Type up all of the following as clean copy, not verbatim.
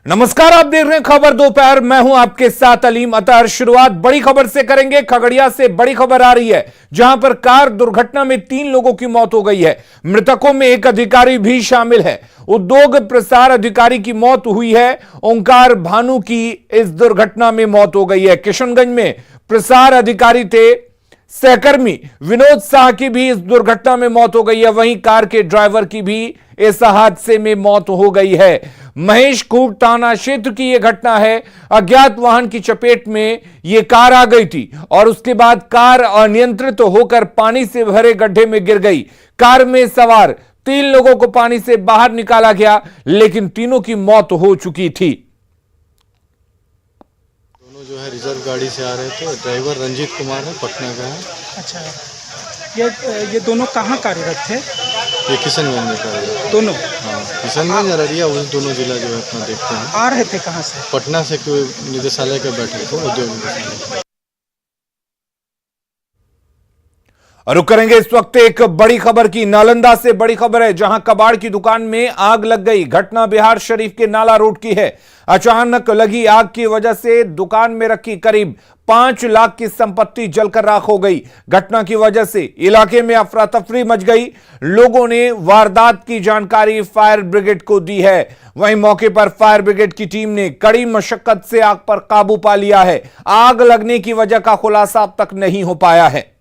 नमस्कार, आप देख रहे हैं खबर दोपहर। मैं हूं आपके साथ अलीम अतर। शुरुआत बड़ी खबर से करेंगे। खगड़िया से बड़ी खबर आ रही है, जहां पर कार दुर्घटना में 3 लोगों की मौत हो गई है। मृतकों में एक अधिकारी भी शामिल है। उद्योग प्रसार अधिकारी की मौत हुई है। ओंकार भानु की इस दुर्घटना में मौत हो गई है। किशनगंज में प्रसार अधिकारी थे सहकर्मी विनोद शाह की भी इस दुर्घटना में मौत हो गई है। वहीं कार के ड्राइवर की भी इस हादसे में मौत हो गई है। महेश खूट थाना क्षेत्र की यह घटना है। अज्ञात वाहन की चपेट में यह कार आ गई थी और उसके बाद कार अनियंत्रित होकर पानी से भरे गड्ढे में गिर गई। कार में सवार 3 लोगों को पानी से बाहर निकाला गया, लेकिन तीनों की मौत हो चुकी थी। दोनों जो है रिजर्व गाड़ी से आ रहे थे। ड्राइवर रंजीत कुमार है, पटना का है। अच्छा, ये दोनों कहाँ कार्यरत थे? ये किशनगंज में कार्यरत दोनों? हाँ, किशनगंज अररिया वही दोनों जिला जो है अपना देखते हैं। आ रहे थे कहाँ से? पटना से कोई निदेशालय के बैठे थे, उद्योग निदेशालय। रुक करेंगे इस वक्त एक बड़ी खबर की। नालंदा से बड़ी खबर है, जहां कबाड़ की दुकान में आग लग गई। घटना बिहार शरीफ के नाला रोड की है। अचानक लगी आग की वजह से दुकान में रखी करीब 5 लाख की संपत्ति जलकर राख हो गई। घटना की वजह से इलाके में अफरा तफरी मच गई। लोगों ने वारदात की जानकारी फायर ब्रिगेड को दी है। वहीं मौके पर फायर ब्रिगेड की टीम ने कड़ी मशक्कत से आग पर काबू पा लिया है। आग लगने की वजह का खुलासा अब तक नहीं हो पाया है।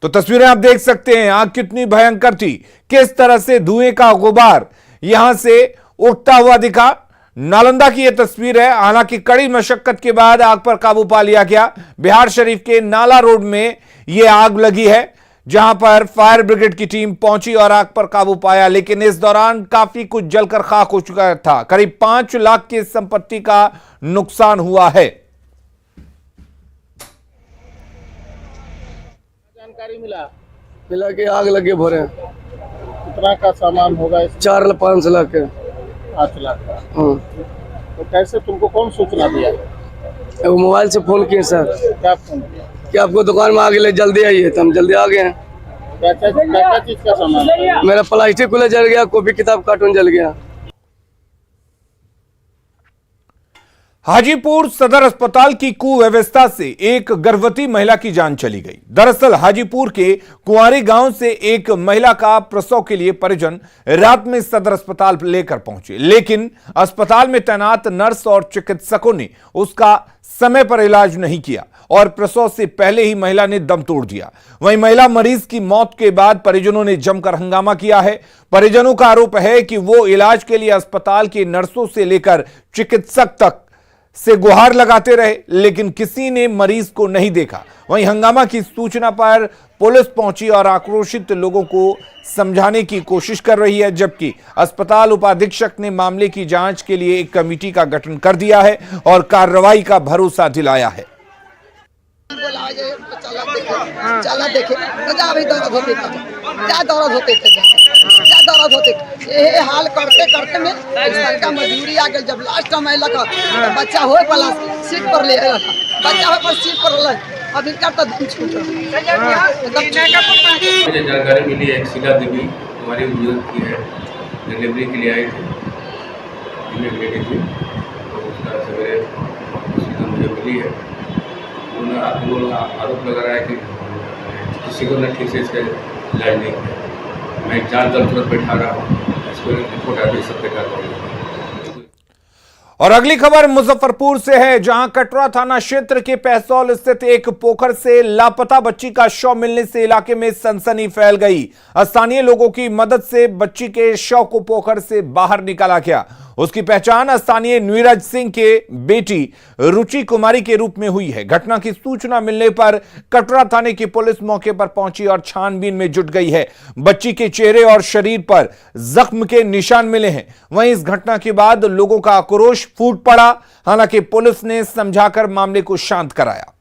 तो तस्वीरें आप देख सकते हैं, आग कितनी भयंकर थी, किस तरह से धुएं का गुबार यहां से उठता हुआ दिखा। नालंदा की यह तस्वीर है। हालांकि कड़ी मशक्कत के बाद आग पर काबू पा लिया गया। बिहार शरीफ के नाला रोड में यह आग लगी है, जहां पर फायर ब्रिगेड की टीम पहुंची और आग पर काबू पाया, लेकिन इस दौरान काफी कुछ जलकर खाक हो चुका था। करीब 5 लाख की संपत्ति का नुकसान हुआ है। जानकारी मिला कि आग लगे भरे। कितना का सामान होगा? 4-5 लाख के। 5 लाख का। हाँ। तो कैसे, तुमको कौन सूचना दिया? वो मोबाइल से फोन किए सर, क्या फोन किया कि आपको दुकान में आग लगे, जल्दी आइए। तो हम जल्दी आ गए हैं। क्या चीज का सामान था? मेरा प्लास्टिक कूलर जल गया, कॉपी किताब कार्टून जल गया। हाजीपुर सदर अस्पताल की कुव्यवस्था से एक गर्भवती महिला की जान चली गई। दरअसल हाजीपुर के कुंवारी गांव से एक महिला का प्रसव के लिए परिजन रात में सदर अस्पताल लेकर पहुंचे, लेकिन अस्पताल में तैनात नर्स और चिकित्सकों ने उसका समय पर इलाज नहीं किया और प्रसव से पहले ही महिला ने दम तोड़ दिया। वहीं महिला मरीज की मौत के बाद परिजनों ने जमकर हंगामा किया है। परिजनों का आरोप है कि वो इलाज के लिए अस्पताल के नर्सों से लेकर चिकित्सक तक से गुहार लगाते रहे, लेकिन किसी ने मरीज को नहीं देखा। वहीं हंगामा की सूचना पर पुलिस पहुंची और आक्रोशित लोगों को समझाने की कोशिश कर रही है, जबकि अस्पताल उपाधीक्षक ने मामले की जांच के लिए एक कमेटी का गठन कर दिया है और कार्रवाई का भरोसा दिलाया है। चला देखे अभी दर्द होते थे, क्या दर्द होते थे, क्या दर्द होते थे। ये हाल करते करते में का मजबूरी आ गई। जब लास्ट टाइम आया तो बच्चा हो पला सीट पर ले आया था, बच्चा हो पर सीट पर लग, अब इनका तो दम छूट रहा। मुझे जानकारी मिली है, शीला देवी हमारी बुजुर्ग की है, डिलीवरी के लिए आई थी, बेटी थी, तो उसका सवेरे मुझे मिली है। उन्होंने आरोप लगा रहा है कि किसी को न ठीक से इसका इलाज नहीं किया। मैं जांच दल तुरंत बैठा रहा हूँ, इसको रिपोर्ट आदि सब पे कार्रवाई। और अगली खबर मुजफ्फरपुर से है, जहां कटरा थाना क्षेत्र के पैसौल स्थित एक पोखर से लापता बच्ची का शव मिलने से इलाके में सनसनी फैल गई। स्थानीय लोगों की मदद से बच्ची के शव को पोखर से बाहर निकाला गया। उसकी पहचान स्थानीय नीरज सिंह के बेटी रुचि कुमारी के रूप में हुई है। घटना की सूचना मिलने पर कटरा थाने की पुलिस मौके पर पहुंची और छानबीन में जुट गई है। बच्ची के चेहरे और शरीर पर जख्म के निशान मिले हैं। वहीं इस घटना के बाद लोगों का आक्रोश फूट पड़ा। हालांकि पुलिस ने समझाकर मामले को शांत कराया।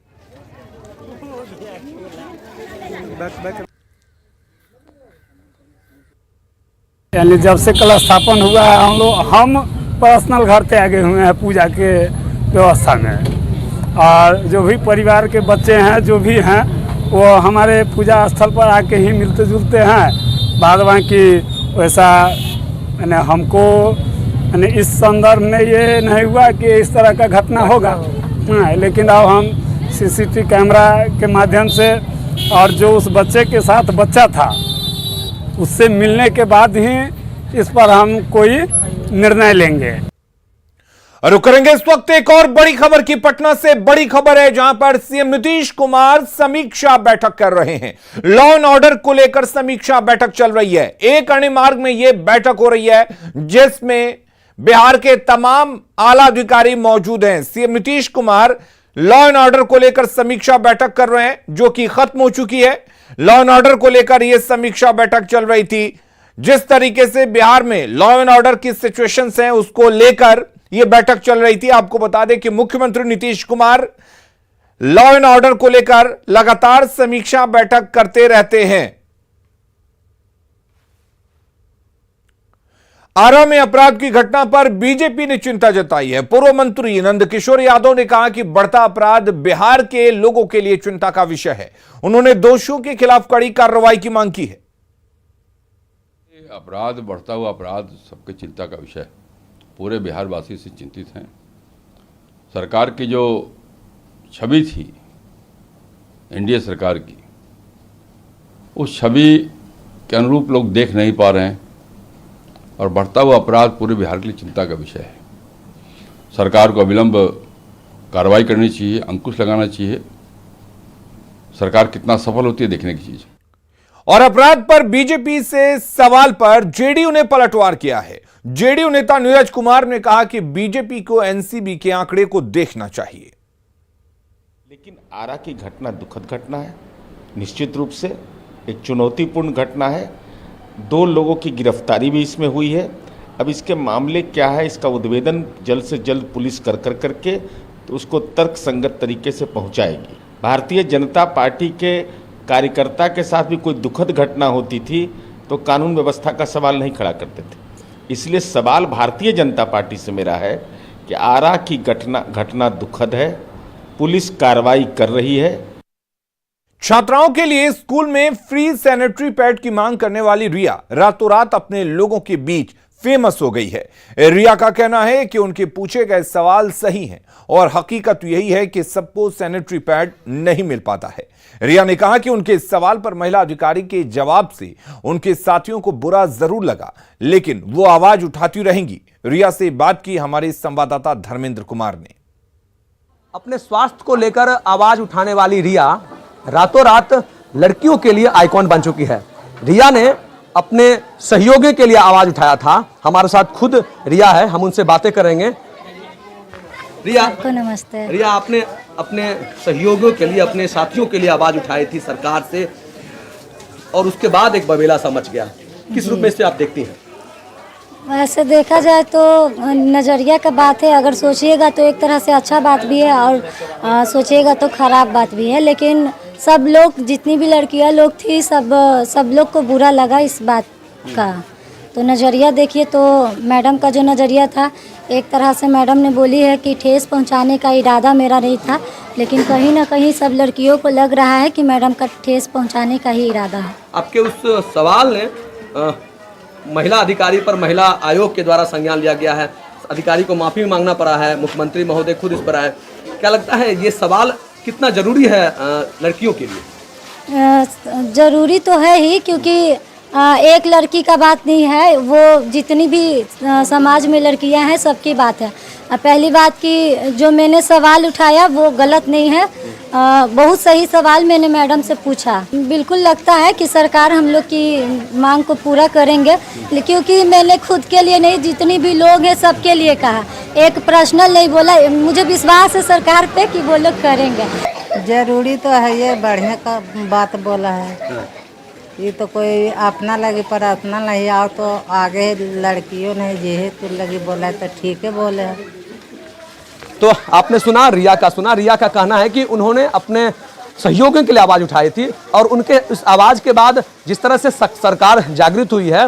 यानी जब से कलश स्थापन हुआ है, हम पर्सनल घर पे आगे हुए हैं पूजा के व्यवस्था में, और जो भी परिवार के बच्चे हैं जो भी हैं वो हमारे पूजा स्थल पर आके ही मिलते जुलते हैं। बाद बाकी वैसा यानी हमको यानी इस संदर्भ में ये नहीं हुआ कि इस तरह का घटना होगा। हाँ, लेकिन अब हम सीसीटीवी कैमरा के माध्यम से और जो उस बच्चे के साथ बच्चा था उससे मिलने के बाद ही इस पर हम कोई निर्णय लेंगे। रुक करेंगे इस वक्त एक और बड़ी खबर की। पटना से बड़ी खबर है जहां पर सीएम नीतीश कुमार समीक्षा बैठक कर रहे हैं। लॉ एंड ऑर्डर को लेकर समीक्षा बैठक चल रही है। एक अणे मार्ग में यह बैठक हो रही है जिसमें बिहार के तमाम आला अधिकारी मौजूद हैं। CM Nitish Kumar law and order को लेकर समीक्षा बैठक कर रहे हैं जो कि खत्म हो चुकी है। लॉ एंड ऑर्डर को लेकर यह समीक्षा बैठक चल रही थी। जिस तरीके से बिहार में लॉ एंड ऑर्डर की सिचुएशंस हैं उसको लेकर यह बैठक चल रही थी। आपको बता दें कि मुख्यमंत्री Nitish Kumar law and order को लेकर लगातार समीक्षा बैठक करते रहते हैं। आरा में अपराध की घटना पर बीजेपी ने चिंता जताई है। पूर्व मंत्री नंदकिशोर यादव ने कहा कि बढ़ता अपराध बिहार के लोगों के लिए चिंता का विषय है। उन्होंने दोषियों के खिलाफ कड़ी कार्रवाई की मांग की है। अपराध, बढ़ता हुआ अपराध सबके चिंता का विषय है। पूरे बिहार वासी से चिंतित हैं। सरकार की जो छवि थी एनडीए सरकार की, उस छवि के अनुरूप लोग देख नहीं पा रहे हैं और बढ़ता हुआ अपराध पूरे बिहार के लिए चिंता का विषय है। सरकार को अविलंब कार्रवाई करनी चाहिए, अंकुश लगाना चाहिए। सरकार कितना सफल होती है देखने की चीज। और अपराध पर बीजेपी से सवाल पर जेडीयू ने पलटवार किया है। जेडीयू नेता नीरज कुमार ने कहा कि बीजेपी को एनसीबी के आंकड़े को देखना चाहिए। लेकिन आरा की घटना दुखद घटना है, निश्चित रूप से एक चुनौतीपूर्ण घटना है। 2 लोगों की गिरफ्तारी भी इसमें हुई है। अब इसके मामले क्या है, इसका उद्भेदन जल्द से जल्द पुलिस कर करके तो उसको तर्कसंगत तरीके से पहुंचाएगी। भारतीय जनता पार्टी के कार्यकर्ता के साथ भी कोई दुखद घटना होती थी तो कानून व्यवस्था का सवाल नहीं खड़ा करते थे। इसलिए सवाल भारतीय जनता पार्टी से मेरा है कि आरा की घटना दुखद है, पुलिस कार्रवाई कर रही है। छात्राओं के लिए स्कूल में फ्री सैनिटरी पैड की मांग करने वाली रिया रातों रात अपने लोगों के बीच फेमस हो गई है। रिया का कहना है कि उनके पूछे गए सवाल सही हैं और हकीकत यही है कि सबको सैनिटरी पैड नहीं मिल पाता है। रिया ने कहा कि उनके सवाल पर महिला अधिकारी के जवाब से उनके साथियों को बुरा जरूर लगा, लेकिन वो आवाज उठाती रहेंगी। रिया से बात की हमारे संवाददाता धर्मेंद्र कुमार ने। अपने स्वास्थ्य को लेकर आवाज उठाने वाली रिया रातों रात लड़कियों के लिए आइकॉन बन चुकी है। रिया ने अपने सहयोगियों के लिए आवाज उठाया था। हमारे साथ खुद रिया है, हम उनसे बातें करेंगे। रिया को नमस्ते। रिया, आपने अपने सहयोगियों के लिए, अपने साथियों के लिए आवाज उठाई थी सरकार से और उसके बाद एक बवेला सा मच गया। किस रूप में इसे आप देखती हैं? वैसे देखा जाए तो नज़रिया का बात है। अगर सोचिएगा तो एक तरह से अच्छा बात भी है और सोचिएगा तो खराब बात भी है। लेकिन सब लोग, जितनी भी लड़कियां लोग थी, सब लोग को बुरा लगा इस बात का। तो नज़रिया देखिए तो मैडम का जो नज़रिया था, एक तरह से मैडम ने बोली है कि ठेस पहुंचाने का इरादा मेरा नहीं था, लेकिन कहीं ना कहीं सब लड़कियों को लग रहा है कि मैडम का ठेस पहुंचाने का ही इरादा है। आपके उस सवाल ने महिला अधिकारी पर महिला आयोग के द्वारा संज्ञान लिया गया है। अधिकारी को माफ़ी मांगना पड़ा है, मुख्यमंत्री महोदय खुद इस पर आए। क्या लगता है ये सवाल कितना ज़रूरी है लड़कियों के लिए? ज़रूरी तो है ही, क्योंकि एक लड़की का बात नहीं है, वो जितनी भी समाज में लड़कियां हैं सबकी बात है। पहली बात कि जो मैंने सवाल उठाया वो गलत नहीं है, बहुत सही सवाल मैंने मैडम से पूछा। बिल्कुल लगता है कि सरकार हम लोग की मांग को पूरा करेंगे, क्योंकि मैंने खुद के लिए नहीं, जितनी भी लोग हैं सबके लिए कहा, एक पर्सनल नहीं बोला। मुझे विश्वास है सरकार पे कि वो लोग करेंगे। जरूरी तो है, ये बढ़िया का बात बोला है। ये तो कोई अपना लगी पर अपना नहीं आओ तो आगे लड़कियों नहीं जे तो लगी बोला है तो ठीक है बोले। तो आपने सुना, रिया का कहना है कि उन्होंने अपने सहयोगियों के लिए आवाज़ उठाई थी और उनके इस आवाज़ के बाद जिस तरह से सरकार जागृत हुई है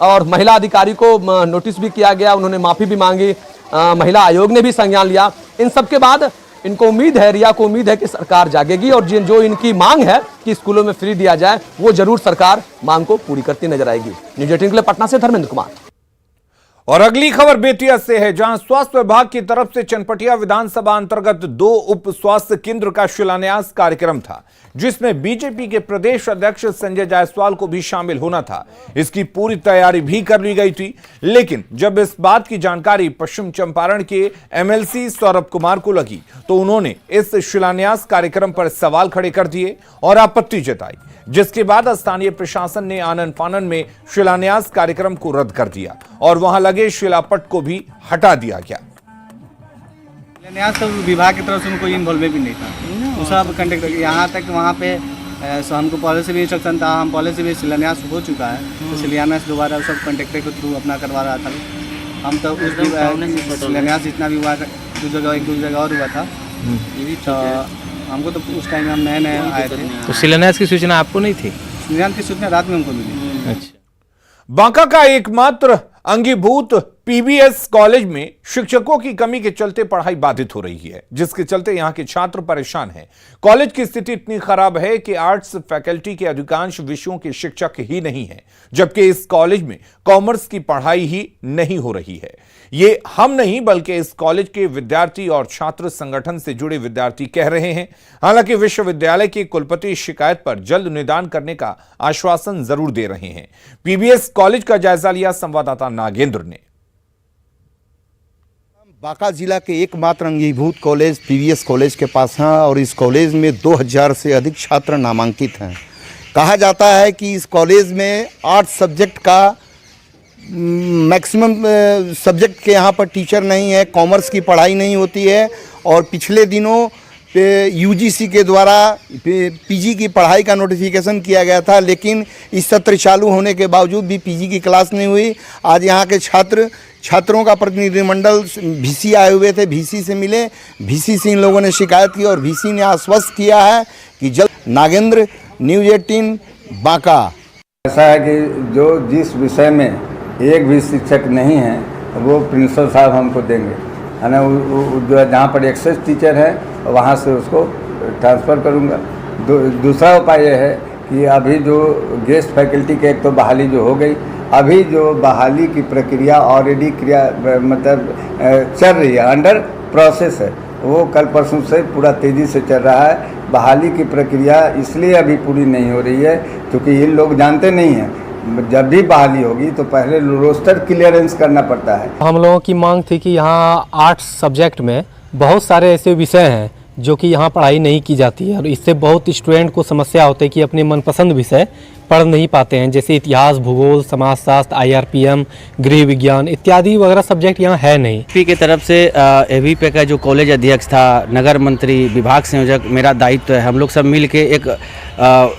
और महिला अधिकारी को नोटिस भी किया गया, उन्होंने माफ़ी भी मांगी, महिला आयोग ने भी संज्ञान लिया। इन सब के बाद इनको उम्मीद है, रिया को उम्मीद है कि सरकार जागेगी और जो इनकी मांग है कि स्कूलों में फ्री दिया जाए, वो जरूर सरकार मांग को पूरी करती नजर आएगी। न्यूज़ 18 के लिए पटना से धर्मेंद्र कुमार। और अगली खबर बेतिया से है, जहां स्वास्थ्य विभाग की तरफ से चनपटिया विधानसभा अंतर्गत 2 उप स्वास्थ्य केंद्र का शिलान्यास कार्यक्रम था, जिसमें बीजेपी के प्रदेश अध्यक्ष संजय जायसवाल को भी शामिल होना था। इसकी पूरी तैयारी भी कर ली गई थी, लेकिन जब इस बात की जानकारी पश्चिम चंपारण के एमएलसी सौरभ कुमार को लगी तो उन्होंने इस शिलान्यास कार्यक्रम पर सवाल खड़े कर दिए और आपत्ति जताई, जिसके बाद स्थानीय प्रशासन ने आनन फानन में शिलान्यास कार्यक्रम को रद्द कर दिया और वहां लगे शिलापट को भी हटा दिया गया। शिलान्यास तो विभाग की तरफ से कोई इन्वॉल्वमेंट भी नहीं था, वो सब कंडक्ट यहाँ तक वहाँ पे हमको पहले से भी इंस्ट्रक्शन था, हम पहले से भी शिलान्यास हो चुका है, तो शिलान्यास दोबारा सब कंडक्टर के थ्रू अपना करवा रहा था। हम तो उस शिलान्यास जितना भी हुआ एक दो जगह और हुआ था, तो हमको तो उस टाइम हम नए आए थे। तो शिलान्यास की सूचना आपको नहीं थी? शिलान्यास की सूचना रात में हमको मिली। अच्छा। बांका का एकमात्र अंगीभूत पीबीएस कॉलेज में शिक्षकों की कमी के चलते पढ़ाई बाधित हो रही है, जिसके चलते यहां के छात्र परेशान हैं। कॉलेज की स्थिति इतनी खराब है कि आर्ट्स फैकल्टी के अधिकांश विषयों के शिक्षक ही नहीं हैं, जबकि इस कॉलेज में कॉमर्स की पढ़ाई ही नहीं हो रही है। ये हम नहीं बल्कि इस कॉलेज के विद्यार्थी और छात्र संगठन से जुड़े विद्यार्थी कह रहे हैं। हालांकि विश्वविद्यालय के कुलपति शिकायत पर जल्द निदान करने का आश्वासन जरूर दे रहे हैं। पीबीएस कॉलेज का जायजा लिया संवाददाता नागेंद्र ने। बांका जिला के एकमात्र अंगीभूत कॉलेज पीबीएस कॉलेज के पास हैं और इस कॉलेज में 2000 से अधिक छात्र नामांकित हैं। कहा जाता है कि इस कॉलेज में 8 सब्जेक्ट का मैक्सिमम सब्जेक्ट के यहाँ पर टीचर नहीं है, कॉमर्स की पढ़ाई नहीं होती है और पिछले दिनों यूजीसी के द्वारा पीजी की पढ़ाई का नोटिफिकेशन किया गया था, लेकिन इस सत्र चालू होने के बावजूद भी पीजी की क्लास नहीं हुई। आज यहाँ के छात्रों का प्रतिनिधिमंडल वीसी आए हुए थे, वीसी से मिले, वीसी से इन लोगों ने शिकायत की और वीसी ने आश्वस्त किया है कि जल्द। नागेंद्र, न्यूज़ 18 बांका। ऐसा है कि जो जिस विषय में एक भी शिक्षक नहीं है वो प्रिंसिपल साहब हमको देंगे, है ना। जहाँ पर एक्सेस टीचर है वहाँ से उसको ट्रांसफ़र करूँगा। दूसरा उपाय यह है कि अभी जो गेस्ट फैकल्टी के एक तो बहाली जो हो गई, अभी जो बहाली की प्रक्रिया ऑलरेडी मतलब चल रही है, अंडर प्रोसेस है, वो कल परसों से पूरा तेज़ी से चल रहा है। बहाली की प्रक्रिया इसलिए अभी पूरी नहीं हो रही है क्योंकि ये लोग जानते नहीं हैं, जब भी बहाली होगी तो पहले रोस्टर क्लियरेंस करना पड़ता है। हम लोगों की मांग थी कि यहाँ 8 सब्जेक्ट में बहुत सारे ऐसे विषय हैं जो कि यहाँ पढ़ाई नहीं की जाती है और इससे बहुत स्टूडेंट को समस्या होती है कि अपने मनपसंद विषय पढ़ नहीं पाते हैं, जैसे इतिहास, भूगोल, समाजशास्त्र, IRPM, गृह विज्ञान इत्यादि वगैरह सब्जेक्ट यहाँ है नहीं। एबीपी की तरफ से एबीपी का जो कॉलेज अध्यक्ष था, नगर मंत्री, विभाग संयोजक, मेरा दायित्व है। हम लोग सब मिल के एक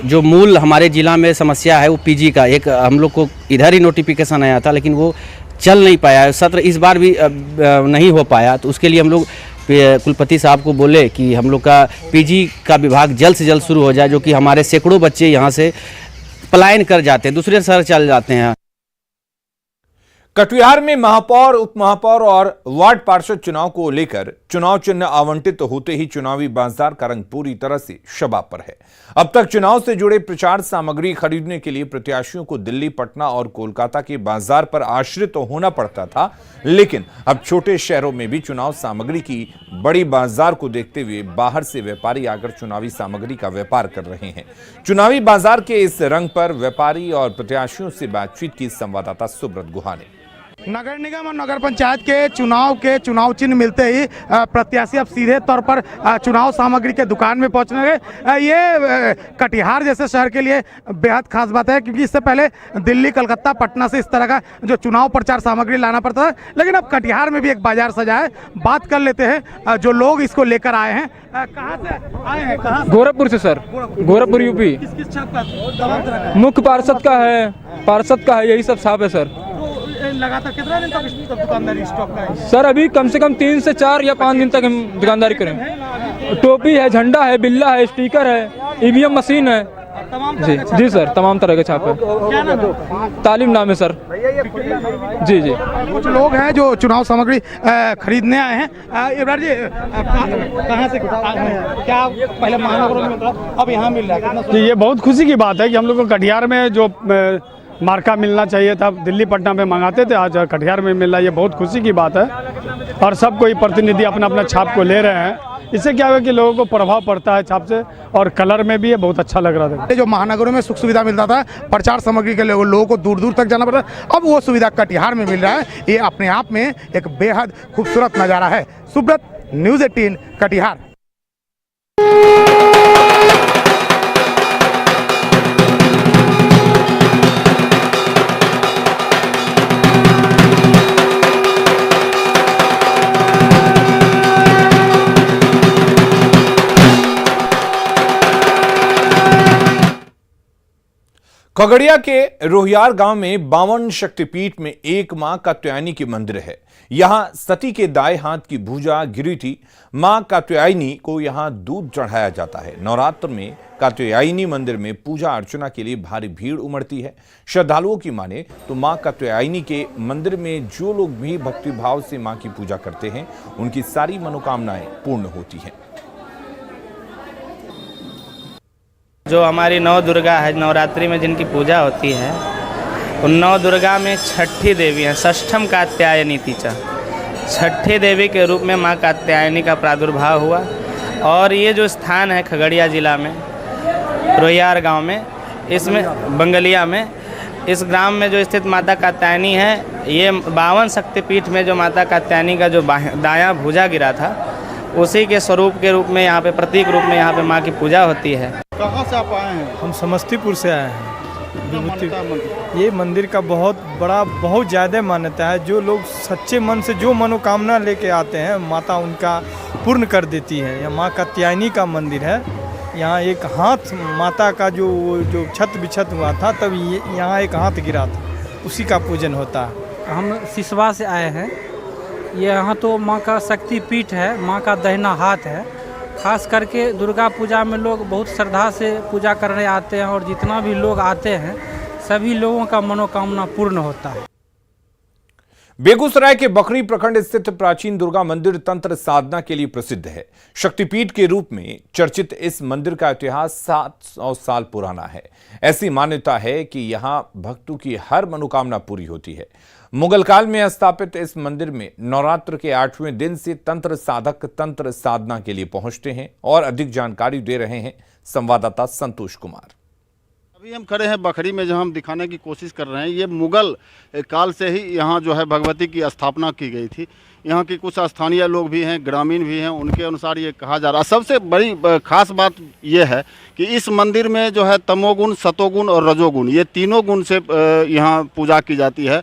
जो मूल हमारे जिला में समस्या है वो पीजी का, एक हम लोग को इधर ही नोटिफिकेशन आया था लेकिन वो चल नहीं पाया, सत्र इस बार भी नहीं हो पाया। तो उसके लिए हम लोग कुलपति साहब को बोले कि हम लोग का पीजी का विभाग जल्द से जल्द शुरू हो जाए, जो कि हमारे सैकड़ों बच्चे यहाँ से पलायन कर जाते हैं, दूसरे शहर चल जाते हैं। कटिहार में महापौर, उपमहापौर और वार्ड पार्षद चुनाव को लेकर चुनाव चिन्ह आवंटित होते ही चुनावी बाजार का रंग पूरी तरह से शबाब पर है। अब तक चुनाव से जुड़े प्रचार सामग्री खरीदने के लिए प्रत्याशियों को दिल्ली, पटना और कोलकाता के बाजार पर आश्रित होना पड़ता था, लेकिन अब छोटे शहरों में भी चुनाव सामग्री की बड़ी बाजार को देखते हुए बाहर से व्यापारी आकर चुनावी सामग्री का व्यापार कर रहे हैं। चुनावी बाजार के इस रंग पर व्यापारी और प्रत्याशियों से बातचीत की संवाददाता सुब्रत गुहा ने। नगर निगम और नगर पंचायत के चुनाव चिन्ह मिलते ही प्रत्याशी अब सीधे तौर पर चुनाव सामग्री के दुकान में पहुंचने लगे। ये कटिहार जैसे शहर के लिए बेहद खास बात है क्योंकि इससे पहले दिल्ली, कलकत्ता, पटना से इस तरह का जो चुनाव प्रचार सामग्री लाना पड़ता है, लेकिन अब कटिहार में भी एक बाजार सजा है। बात कर लेते हैं जो लोग इसको लेकर आए हैं। कहाँ से आए हैं? कहाँ? गोरखपुर से सर, गोरखपुर यूपी। किस छाप का? मुख्य पार्षद का है, यही सब छाप है सर। लगातार कितना दिन तक दुकानदारी स्टॉक का है? सर अभी कम से कम 3 से 4 या 5 दिन तक हम दुकानदारी करेंगे। टोपी है, झंडा है, बिल्ला है, स्टिकर है, EVM मशीन है। जी सर, तमाम तरह के छाप है। क्या नाम है? तालीम नाम है सर। जी। कुछ लोग हैं जो चुनाव सामग्री खरीदने आए हैं। इब्रार जी, कहाँ से क्या पहले महानगरों में मिलता अब यहाँ मिल रहा है? ये बहुत खुशी की बात है कि हम लोग को कटिहार में जो मार्का मिलना चाहिए था, दिल्ली पटना में मंगाते थे, आज कटिहार में मिल रहा है, ये बहुत खुशी की बात है। और सब कोई प्रतिनिधि अपना अपना छाप को ले रहे हैं। इससे क्या होगा कि लोगों को प्रभाव पड़ता है छाप से, और कलर में भी ये बहुत अच्छा लग रहा था। जो महानगरों में सुख सुविधा मिलता था, प्रचार सामग्री के लिए लोगों को दूर दूर तक जाना पड़ता, अब वो सुविधा कटिहार में मिल रहा है। ये अपने आप में एक बेहद खूबसूरत नज़ारा है। सुब्रत, न्यूज़ 18 कटिहार। खगड़िया के रोहियार गांव में 52 शक्तिपीठ में एक मां कात्यायनी की मंदिर है। यहां सती के दाएं हाथ की भुजा गिरी थी। मां कात्यायनी को यहां दूध चढ़ाया जाता है। नवरात्र में कात्यायनी मंदिर में पूजा अर्चना के लिए भारी भीड़ उमड़ती है। श्रद्धालुओं की माने तो मां कात्यायनी के मंदिर में जो लोग भी भक्तिभाव से मां की पूजा करते हैं, उनकी सारी मनोकामनाएं पूर्ण होती हैं। जो हमारी नौ दुर्गा है, नवरात्रि में जिनकी पूजा होती है, उन नौ दुर्गा में छठी देवी हैं। षष्ठम कात्यायनी तीचा, छठी देवी के रूप में माँ कात्यायनी का प्रादुर्भाव हुआ। और ये जो स्थान है खगड़िया जिला में रोहियार गांव में, इसमें बंगलिया में, इस ग्राम में जो स्थित माता कात्यायनी है, ये 52 शक्तिपीठ में जो माता कात्यायनी का जो दायां भुजा गिरा था, उसी के स्वरूप के रूप में यहाँ पे, प्रतीक रूप में यहाँ पे माँ की पूजा होती है। कहाँ से आप आए हैं? हम समस्तीपुर से आए हैं। ये मंदिर का बहुत बड़ा, बहुत ज़्यादा मान्यता है। जो लोग सच्चे मन से जो मनोकामना लेके आते हैं, माता उनका पूर्ण कर देती है। यह माँ कात्यायनी का मंदिर है। यहाँ एक हाथ माता का जो छत बिछत हुआ था, तब यहाँ एक हाथ गिरा था, उसी का पूजन होता है। हम सिसवा से आए हैं। ये यहाँ तो माँ का शक्ति पीठ है, माँ का दाहिना हाथ है। खास करके दुर्गा पूजा में लोग बहुत श्रद्धा से पूजा करने आते हैं, और जितना भी लोग आते हैं सभी लोगों का मनोकामना पूर्ण होता है। बेगूसराय के बखरी प्रखंड स्थित प्राचीन दुर्गा मंदिर तंत्र साधना के लिए प्रसिद्ध है। शक्तिपीठ के रूप में चर्चित इस मंदिर का इतिहास 700 साल पुराना है। ऐसी मान्यता है कि यहां भक्तों की हर मनोकामना पूरी होती है। मुगल काल में स्थापित इस मंदिर में नवरात्र के 8वें दिन से तंत्र साधक तंत्र साधना के लिए पहुंचते हैं। और अधिक जानकारी दे रहे हैं संवाददाता संतोष कुमार। अभी हम खड़े हैं बखरी में, जहां हम दिखाने की कोशिश कर रहे हैं। ये मुगल काल से ही यहाँ जो है भगवती की स्थापना की गई थी। यहाँ के कुछ स्थानीय लोग भी हैं, ग्रामीण भी हैं, उनके अनुसार ये कहा जा रहा है। सबसे बड़ी खास बात ये है कि इस मंदिर में जो है तमोगुण, सतोगुण और रजोगुण, ये तीनों गुण से यहाँ पूजा की जाती है।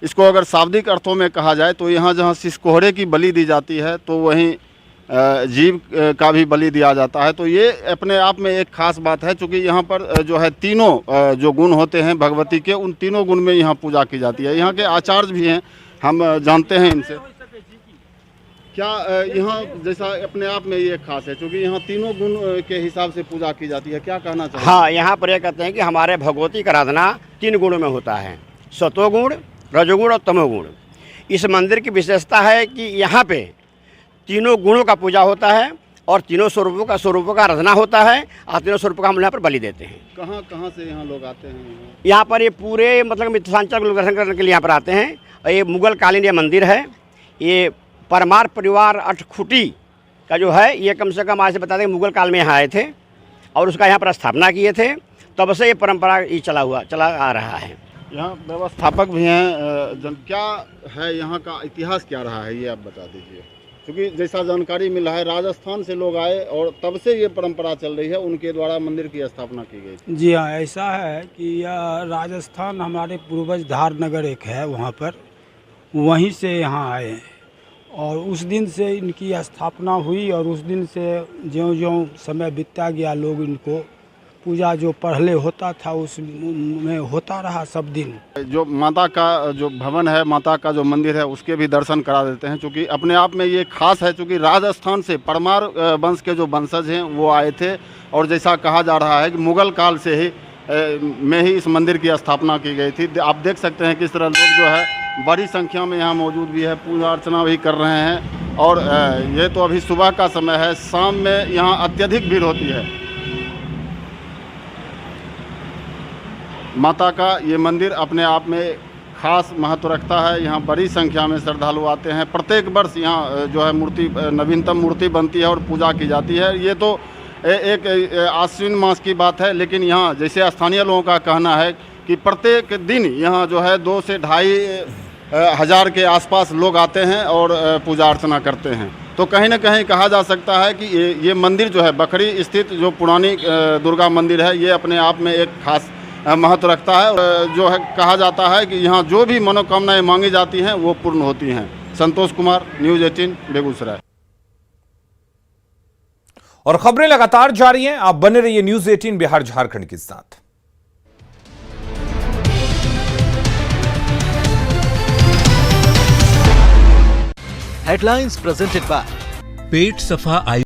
इसको अगर शाब्दिक अर्थों में कहा जाए तो यहाँ जहाँ सिसकोहरे की बलि दी जाती है, तो वहीं जीव का भी बलि दिया जाता है। तो ये अपने आप में एक खास बात है, क्योंकि यहाँ पर जो है तीनों जो गुण होते हैं भगवती के, उन तीनों गुण में यहाँ पूजा की जाती है। यहाँ के आचार्य भी हैं, हम जानते हैं इनसे। क्या यहाँ जैसा अपने आप में ये खास है, क्योंकि यहाँ तीनों गुण के हिसाब से पूजा की जाती है, क्या कहना चाहिए? हाँ, यहाँ पर ये कहते हैं कि हमारे भगवती का आराधना 3 गुणों में होता है, सतोगुण, रजोगुण और तमोगुण। इस मंदिर की विशेषता है कि यहाँ पे तीनों गुणों का पूजा होता है और तीनों स्वरूपों का आराधना होता है, और तीनों स्वरूपों का हम यहाँ पर बलि देते हैं। कहाँ कहाँ से यहाँ लोग आते हैं? यहाँ पर ये पूरे मतलब मिथिलांचल के लोग दर्शन करने के लिए यहाँ पर आते हैं। और ये मुगल कालीन ये मंदिर है। ये परमार परिवार अठखुटी का जो है, ये कम से कम आज से बता दें मुगल काल में यहाँ आए थे और उसका यहाँ पर स्थापना किए थे। तब से ये परंपरा ये चला आ रहा है। यहाँ व्यवस्थापक भी हैं। क्या है यहाँ का इतिहास, क्या रहा है, ये आप बता दीजिए। क्योंकि जैसा जानकारी मिला है, राजस्थान से लोग आए और तब से ये परंपरा चल रही है, उनके द्वारा मंदिर की स्थापना की गई थी। जी हाँ, ऐसा है कि यह राजस्थान, हमारे पूर्वज धारनगर एक है, वहाँ पर वहीं से यहाँ आए हैं। और उस दिन से इनकी स्थापना हुई, और उस दिन से ज्यों-ज्यों समय बीतता गया, लोग इनको पूजा जो पहले होता था उसमें होता रहा सब दिन। जो माता का जो भवन है, माता का जो मंदिर है, उसके भी दर्शन करा देते हैं, क्योंकि अपने आप में ये खास है। क्योंकि राजस्थान से परमार वंश के जो वंशज हैं वो आए थे, और जैसा कहा जा रहा है कि मुगल काल से ही में ही इस मंदिर की स्थापना की गई थी। आप देख सकते हैं किस तरह लोग जो है बड़ी संख्या में यहाँ मौजूद भी है, पूजा अर्चना भी कर रहे हैं। और ये तो अभी सुबह का समय है, शाम में यहाँ अत्यधिक भीड़ होती है। माता का ये मंदिर अपने आप में खास महत्व रखता है। यहाँ बड़ी संख्या में श्रद्धालु आते हैं। प्रत्येक वर्ष यहाँ जो है मूर्ति नवीनतम मूर्ति बनती है और पूजा की जाती है। ये तो एक आश्विन मास की बात है, लेकिन यहाँ जैसे स्थानीय लोगों का कहना है कि प्रत्येक दिन यहाँ जो है 2 से 2,500 हज़ार के आसपास लोग आते हैं और पूजा अर्चना करते हैं। तो कहीं ना कहीं कहा जा सकता है कि ये मंदिर जो है बखरी स्थित जो पुरानी दुर्गा मंदिर है, ये अपने आप में एक खास महत्व रखता है। और जो है कहा जाता है कि यहाँ जो भी मनोकामनाएं मांगी जाती हैं वो पूर्ण होती हैं। संतोष कुमार, न्यूज़ 18 बेगूसराय। और खबरें लगातार जारी हैं, आप बने रहिए न्यूज़ 18 बिहार झारखंड के साथ। हेडलाइंस प्रेजेंटेड बाय पेट सफा